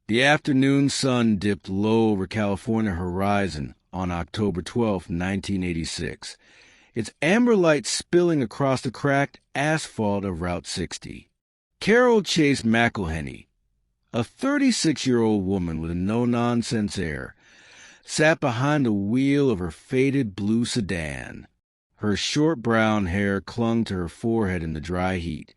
The afternoon sun dipped low over California horizon on October 12, 1986, its amber light spilling across the cracked asphalt of Route 60. Carol Chase McElheney, a 36-year-old woman with a no-nonsense air, sat behind the wheel of her faded blue sedan. Her short brown hair clung to her forehead in the dry heat,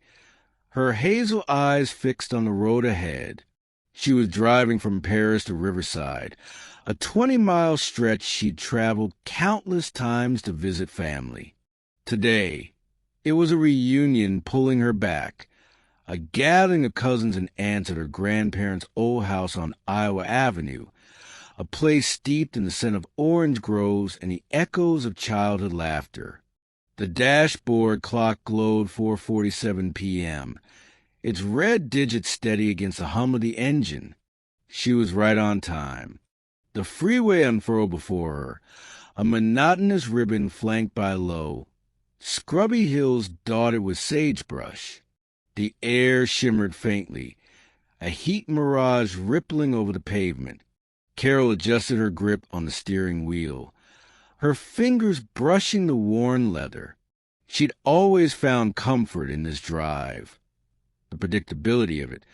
her hazel eyes fixed on the road ahead. She was driving from Paris to Riverside, a 20-mile stretch she'd traveled countless times to visit family. Today, it was a reunion pulling her back, a gathering of cousins and aunts at her grandparents' old house on Iowa Avenue, a place steeped in the scent of orange groves and the echoes of childhood laughter. The dashboard clock glowed 4:47 p.m., its red digits steady against the hum of the engine. She was right on time. The freeway unfurled before her, a monotonous ribbon flanked by low, scrubby hills dotted with sagebrush. The air shimmered faintly, a heat mirage rippling over the pavement. Carol adjusted her grip on the steering wheel, her fingers brushing the worn leather. She'd always found comfort in this drive. The predictability of it,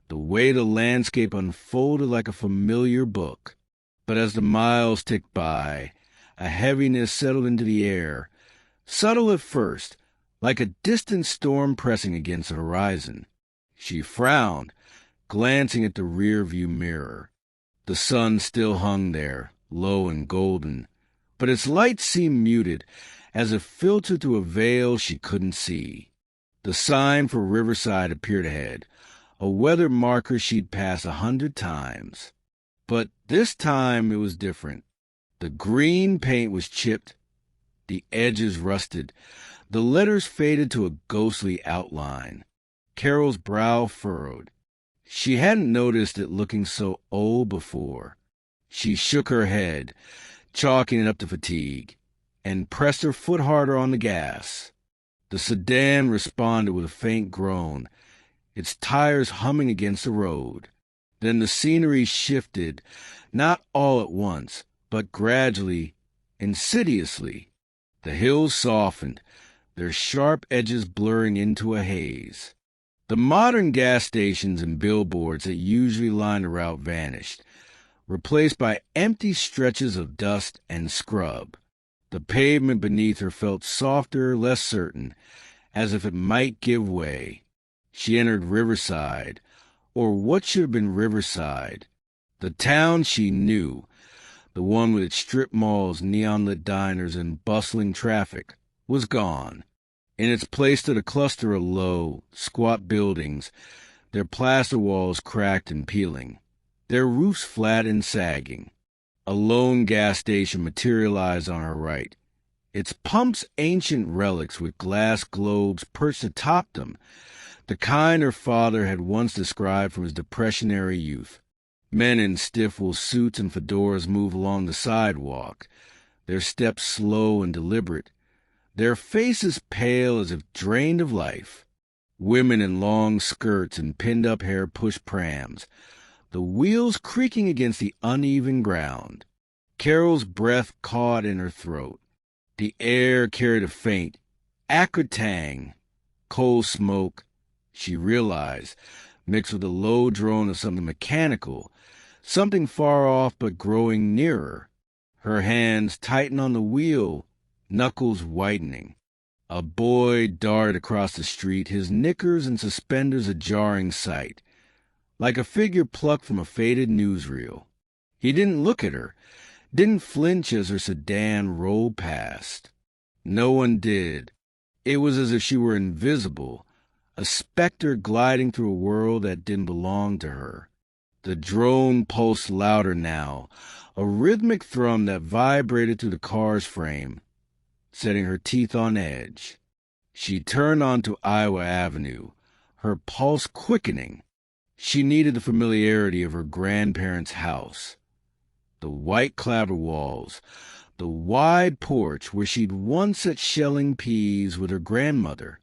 the way the landscape unfolded like a familiar book. But as the miles ticked by, a heaviness settled into the air, subtle at first, like a distant storm pressing against the horizon. She frowned, glancing at the rear-view mirror. The sun still hung there, low and golden, but its light seemed muted, as if filtered through a veil she couldn't see. The sign for Riverside appeared ahead, a weather marker she'd passed 100 times. But this time it was different. The green paint was chipped, the edges rusted, the letters faded to a ghostly outline. Carol's brow furrowed. She hadn't noticed it looking so old before. She shook her head, chalking it up to fatigue, and pressed her foot harder on the gas. The sedan responded with a faint groan, its tires humming against the road. Then the scenery shifted, not all at once, but gradually, insidiously. The hills softened, their sharp edges blurring into a haze. The modern gas stations and billboards that usually lined the route vanished, replaced by empty stretches of dust and scrub. The pavement beneath her felt softer, less certain, as if it might give way. She entered Riverside, or what should have been Riverside. The town she knew, the one with its strip malls, neon-lit diners, and bustling traffic, was gone. In its place stood a cluster of low, squat buildings, their plaster walls cracked and peeling, their roofs flat and sagging. A lone gas station materialized on her right, its pumps ancient relics with glass globes perched atop them, the kind her father had once described from his Depressionary youth. Men in stiff wool suits and fedoras moved along the sidewalk, their steps slow and deliberate, their faces pale as if drained of life. Women in long skirts and pinned-up hair pushed prams, the wheels creaking against the uneven ground. Carol's breath caught in her throat. The air carried a faint, acrid tang, coal smoke, she realized, mixed with a low drone of something mechanical, something far off but growing nearer. Her hands tightened on the wheel, knuckles whitening. A boy darted across the street, his knickers and suspenders a jarring sight, like a figure plucked from a faded newsreel. He didn't look at her, didn't flinch as her sedan rolled past. No one did. It was as if she were invisible, a specter gliding through a world that didn't belong to her. The drone pulsed louder now, a rhythmic thrum that vibrated through the car's frame, setting her teeth on edge. She turned onto Iowa Avenue, her pulse quickening. She needed the familiarity of her grandparents' house. The white clapper walls, the wide porch where she'd once sat shelling peas with her grandmother.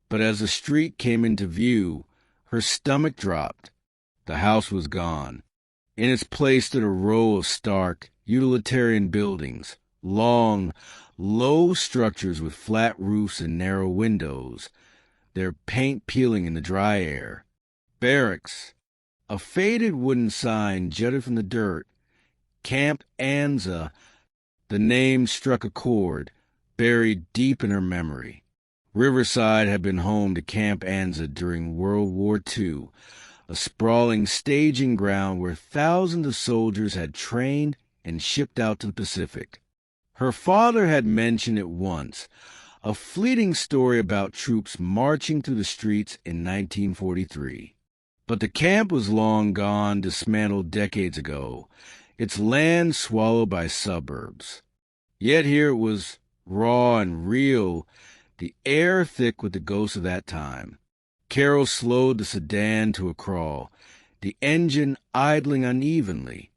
But as the street came into view, her stomach dropped. The house was gone. In its place stood a row of stark, utilitarian buildings, long, low structures with flat roofs and narrow windows, their paint peeling in the dry air. Barracks. A faded wooden sign jutted from the dirt. Camp Anza. The name struck a chord, buried deep in her memory. Riverside had been home to Camp Anza during World War II, a sprawling staging ground where thousands of soldiers had trained and shipped out to the Pacific. Her father had mentioned it once, a fleeting story about troops marching through the streets in 1943. But the camp was long gone, dismantled decades ago, its land swallowed by suburbs. Yet here it was, raw and real, the air thick with the ghosts of that time. Carol slowed the sedan to a crawl, the engine idling unevenly.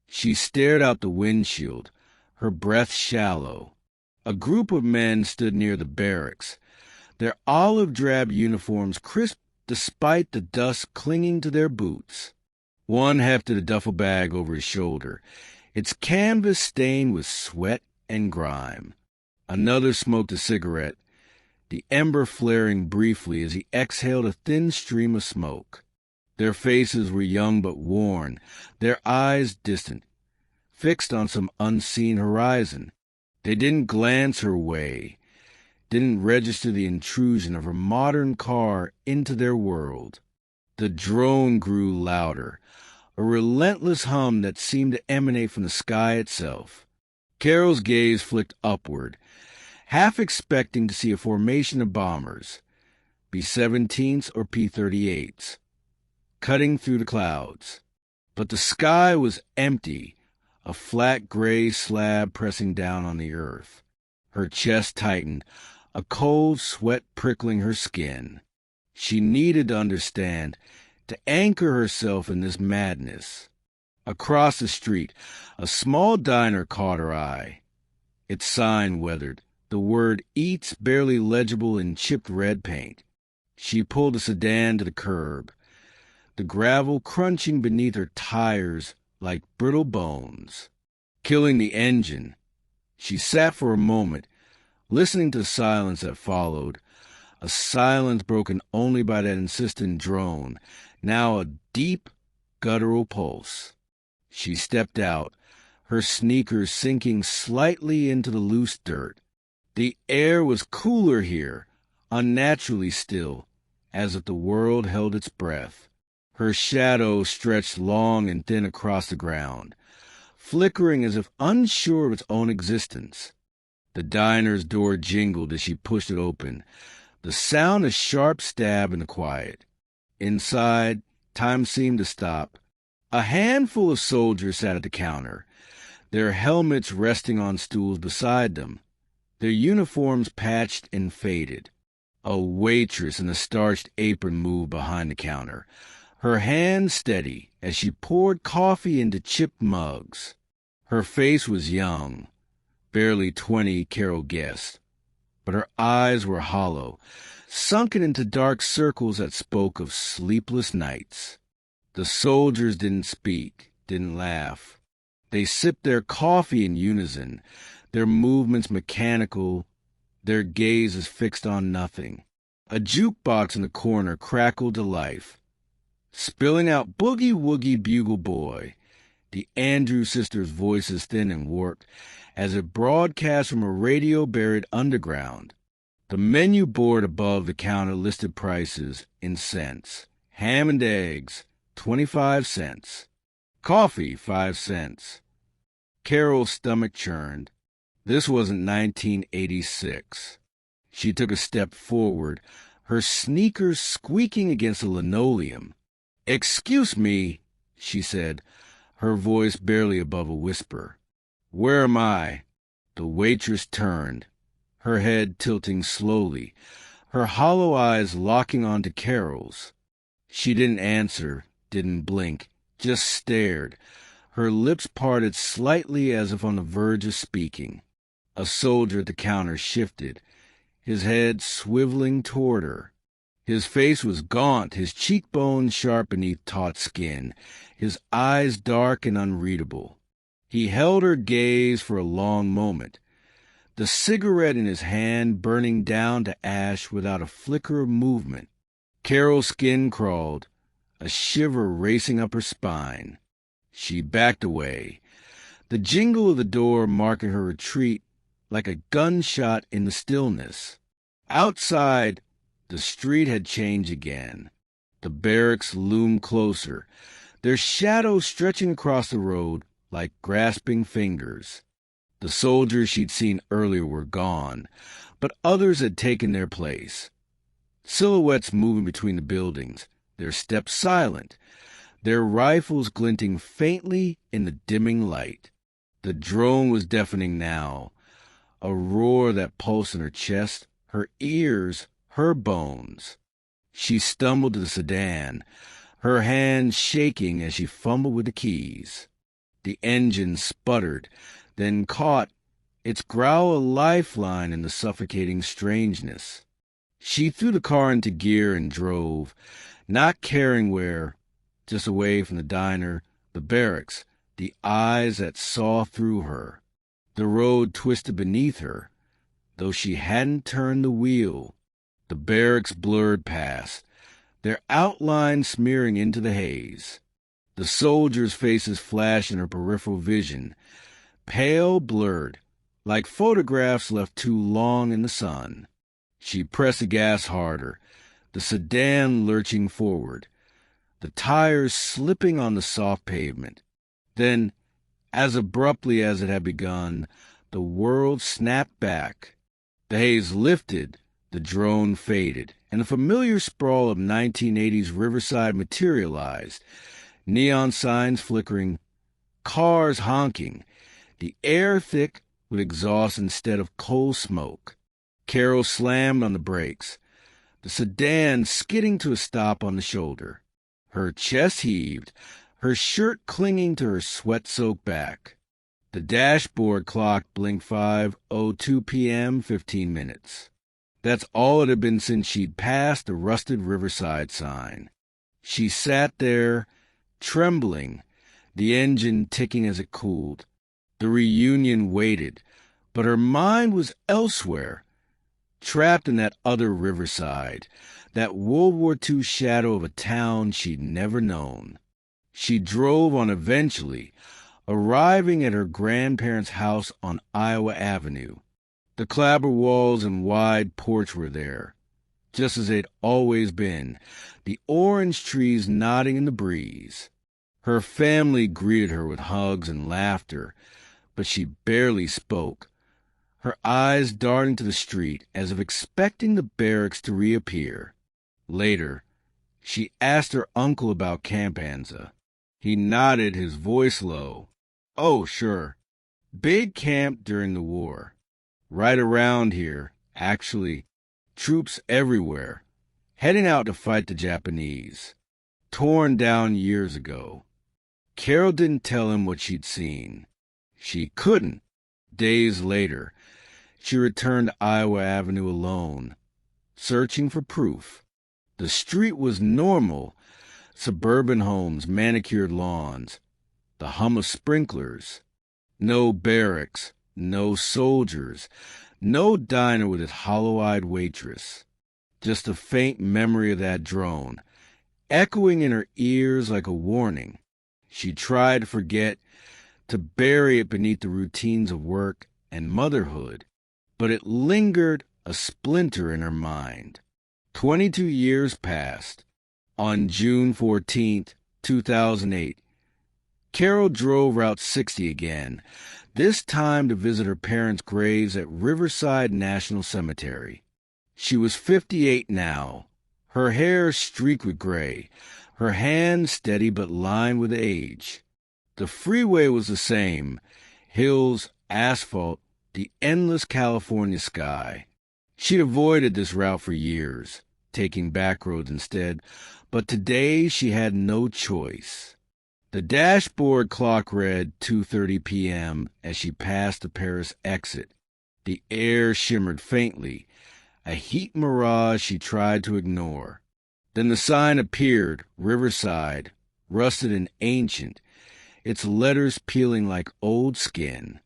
She stared out the windshield, her breath shallow. A group of men stood near the barracks, their olive-drab uniforms crisp despite the dust clinging to their boots. One hefted a duffel bag over his shoulder, its canvas stained with sweat and grime. Another smoked a cigarette, the ember flaring briefly as he exhaled a thin stream of smoke. Their faces were young but worn, their eyes distant, fixed on some unseen horizon. They didn't glance her way, didn't register the intrusion of her modern car into their world. The drone grew louder, a relentless hum that seemed to emanate from the sky itself. Carol's gaze flicked upward, half expecting to see a formation of bombers, B-17s or P-38s, cutting through the clouds. But the sky was empty, a flat gray slab pressing down on the earth. Her chest tightened, a cold sweat prickling her skin. She needed to understand, to anchor herself in this madness. Across the street, a small diner caught her eye. Its sign weathered, the word "Eats" barely legible in chipped red paint. She pulled the sedan to the curb, the gravel crunching beneath her tires like brittle bones, killing the engine. She sat for a moment, listening to the silence that followed, a silence broken only by that insistent drone, now a deep, guttural pulse. She stepped out, her sneakers sinking slightly into the loose dirt. The air was cooler here, unnaturally still, as if the world held its breath. Her shadow stretched long and thin across the ground, flickering as if unsure of its own existence. The diner's door jingled as she pushed it open, the sound a sharp stab in the quiet. Inside, time seemed to stop. A handful of soldiers sat at the counter, their helmets resting on stools beside them, their uniforms patched and faded. A waitress in a starched apron moved behind the counter, her hand steady as she poured coffee into chipped mugs. Her face was young, barely 20, Carol guessed, but her eyes were hollow, sunken into dark circles that spoke of sleepless nights. The soldiers didn't speak, didn't laugh. They sipped their coffee in unison, their movements mechanical, their gazes fixed on nothing. A jukebox in the corner crackled to life, spilling out Boogie Woogie Bugle Boy, the Andrews sisters' voices thin and warped, as it broadcast from a radio buried underground. The menu board above the counter listed prices in cents. Ham and eggs, 25 cents. Coffee, 5 cents. Carol's stomach churned. This wasn't 1986. She took a step forward, her sneakers squeaking against the linoleum. "Excuse me," she said, her voice barely above a whisper. "Where am I?" The waitress turned, her head tilting slowly, her hollow eyes locking onto Carol's. She didn't answer, didn't blink, just stared, her lips parted slightly as if on the verge of speaking. A soldier at the counter shifted, his head swiveling toward her. His face was gaunt, his cheekbones sharp beneath taut skin, his eyes dark and unreadable. He held her gaze for a long moment, the cigarette in his hand burning down to ash without a flicker of movement. Carol's skin crawled, a shiver racing up her spine. She backed away, the jingle of the door marking her retreat like a gunshot in the stillness. Outside, the street had changed again. The barracks loomed closer, their shadows stretching across the road like grasping fingers. The soldiers she'd seen earlier were gone, but others had taken their place. Silhouettes moving between the buildings, their steps silent, their rifles glinting faintly in the dimming light. The drone was deafening now, a roar that pulsed in her chest, her ears, her bones. She stumbled to the sedan, her hands shaking as she fumbled with the keys. The engine sputtered, then caught, its growl a lifeline in the suffocating strangeness. She threw the car into gear and drove, not caring where, just away from the diner, the barracks, the eyes that saw through her. The road twisted beneath her, though she hadn't turned the wheel. The barracks blurred past, their outlines smearing into the haze. The soldiers' faces flashed in her peripheral vision, pale, blurred, like photographs left too long in the sun. She pressed the gas harder, the sedan lurching forward, the tires slipping on the soft pavement. Then, as abruptly as it had begun, the world snapped back. The haze lifted, the drone faded, and the familiar sprawl of 1980s Riverside materialized, neon signs flickering, cars honking, the air thick with exhaust instead of coal smoke. Carol slammed on the brakes, the sedan skidding to a stop on the shoulder. Her chest heaved, her shirt clinging to her sweat-soaked back. The dashboard clock blinked 5:02 p.m., 15 minutes. That's all it had been since she'd passed the rusted Riverside sign. She sat there, trembling, the engine ticking as it cooled. The reunion waited, but her mind was elsewhere, trapped in that other Riverside, that World War II shadow of a town she'd never known. She drove on eventually, arriving at her grandparents' house on Iowa Avenue. The clapper walls and wide porch were there, just as they'd always been, the orange trees nodding in the breeze. Her family greeted her with hugs and laughter, but she barely spoke, her eyes darting to the street as if expecting the barracks to reappear. Later, she asked her uncle about Camp Anza. He nodded, his voice low. "Oh, sure. Big camp during the war. Right around here, actually. Troops everywhere. Heading out to fight the Japanese. Torn down years ago." Carol didn't tell him what she'd seen. She couldn't. Days later, she returned to Iowa Avenue alone, searching for proof. The street was normal. Suburban homes, manicured lawns, the hum of sprinklers. No barracks, no soldiers, no diner with its hollow-eyed waitress. Just a faint memory of that drone, echoing in her ears like a warning. She tried to forget, to bury it beneath the routines of work and motherhood, but it lingered, a splinter in her mind. 22 years passed. On June 14, 2008, Carol drove Route 60 again, this time to visit her parents' graves at Riverside National Cemetery. She was 58 now, her hair streaked with gray, her hands steady but lined with age. The freeway was the same, hills, asphalt, the endless California sky. She'd avoided this route for years, taking back roads instead, but today she had no choice. The dashboard clock read 2:30 p.m. as she passed the Paris exit. The air shimmered faintly, a heat mirage she tried to ignore. Then the sign appeared, Riverside, rusted and ancient, its letters peeling like old skin.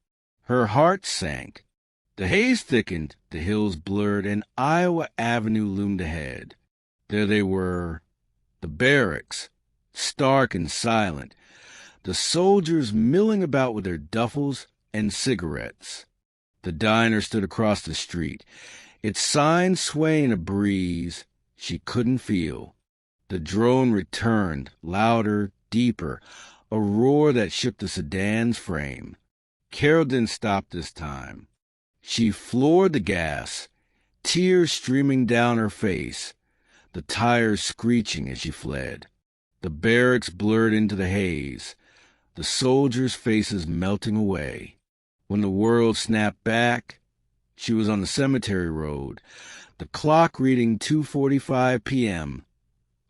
Her heart sank. The haze thickened, the hills blurred, and Iowa Avenue loomed ahead. There they were, the barracks, stark and silent, the soldiers milling about with their duffels and cigarettes. The diner stood across the street, its sign swaying in a breeze she couldn't feel. The drone returned, louder, deeper, a roar that shook the sedan's frame. Carol didn't stop this time. She floored the gas, tears streaming down her face, the tires screeching as she fled. The barracks blurred into the haze, the soldiers' faces melting away. When the world snapped back, she was on the cemetery road, the clock reading 2:45 p.m.,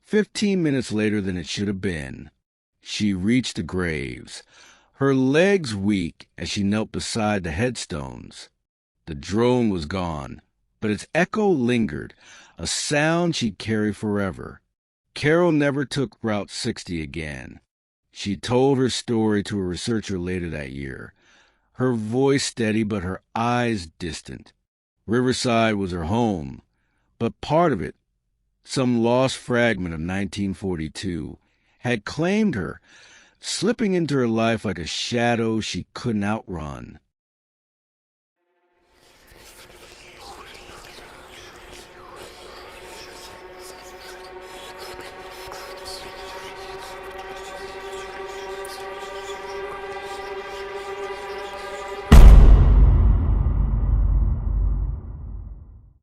15 minutes later than it should have been. She reached the graves, her legs weak as she knelt beside the headstones. The drone was gone, but its echo lingered, a sound she'd carry forever. Carol never took Route 60 again. She told her story to a researcher later that year, her voice steady but her eyes distant. Riverside was her home, but part of it, some lost fragment of 1942, had claimed her, slipping into her life like a shadow she couldn't outrun.